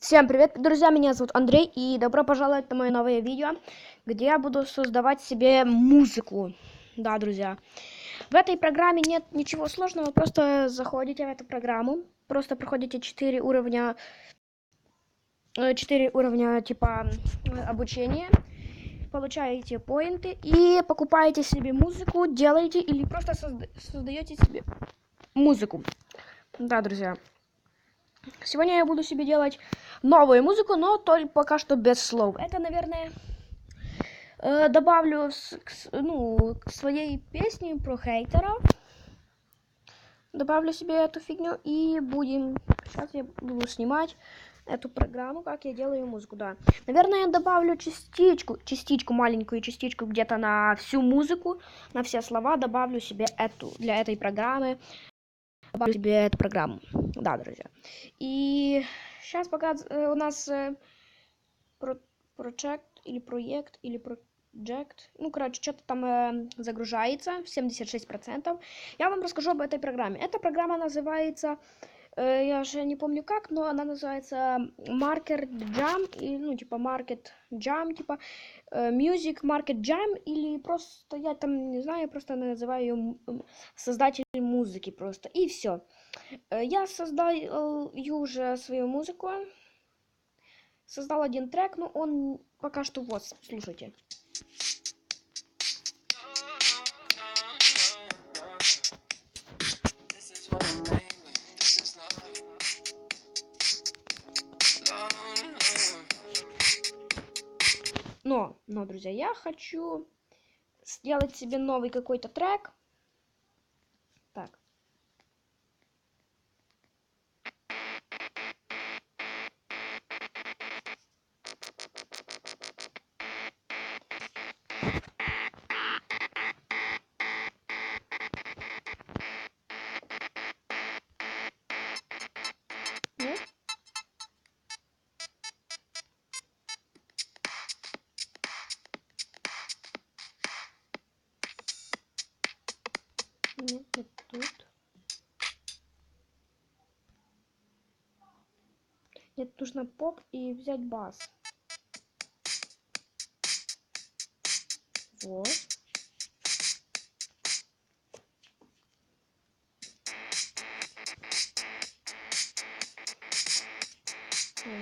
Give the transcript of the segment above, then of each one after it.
Всем привет, друзья, меня зовут Андрей, и добро пожаловать на мое новое видео, где я буду создавать себе музыку. Да, друзья, в этой программе нет ничего сложного, просто заходите в эту программу, просто проходите 4 уровня типа обучения, получаете поинты и покупаете себе музыку, делаете или просто создаете себе музыку. Да, друзья. Сегодня я буду себе делать новую музыку, но только пока что без слов. Это, наверное, добавлю к своей песне про хейтеров. Добавлю себе эту фигню и будем... Сейчас я буду снимать эту программу, как я делаю музыку, да. Наверное, я добавлю маленькую частичку где-то на всю музыку, на все слова. Добавлю себе для этой программы. Добавлю себе эту программу. Да, друзья. И сейчас пока у нас проект, ну, короче, что-то там загружается, 76%. Я вам расскажу об этой программе. Эта программа называется, я уже не помню как, но она называется Market Jam, ну, типа Market Jam, типа Music Market Jam, или просто, я там не знаю, я просто называю ее создатель музыки просто, и все. Я создаю уже свою музыку. Создал один трек, но он пока что вот, слушайте. Но, друзья, я хочу сделать себе новый какой-то трек. Так. Нет? Нет, вот тут. Нет, нужно поп и взять бас. Вот.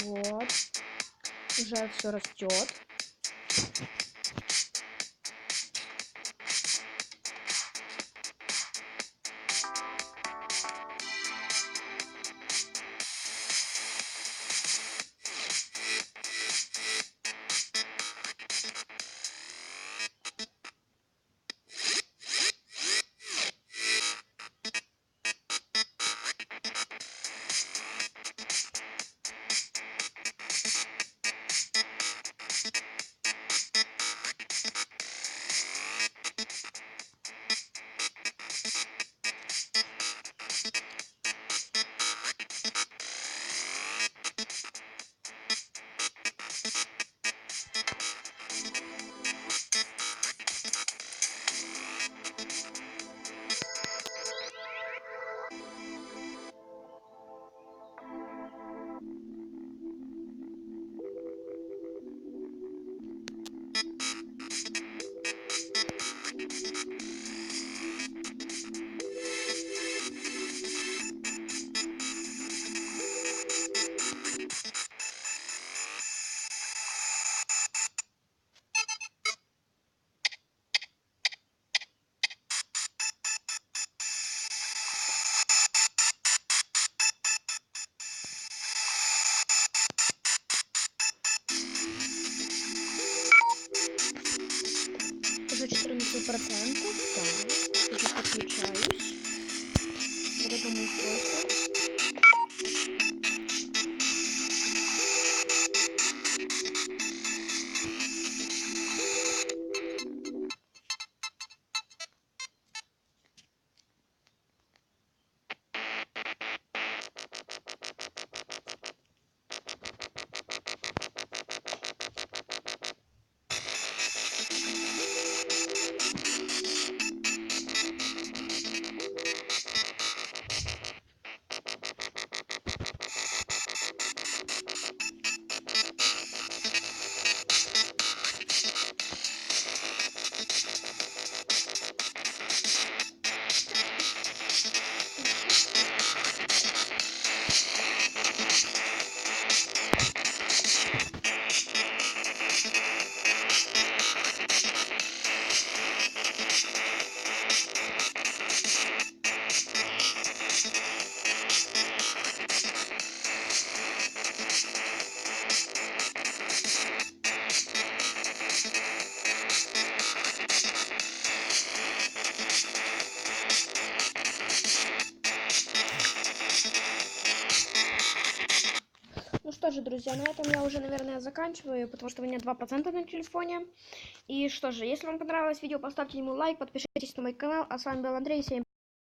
Вот. Уже все растет. Уже 14%. Да. Сейчас подключаюсь. Вот этому устройству. что же, друзья, на этом я уже, наверное, заканчиваю, потому что у меня 2% на телефоне. И что же, если вам понравилось видео, поставьте ему лайк, подпишитесь на мой канал. А с вами был Андрей, всем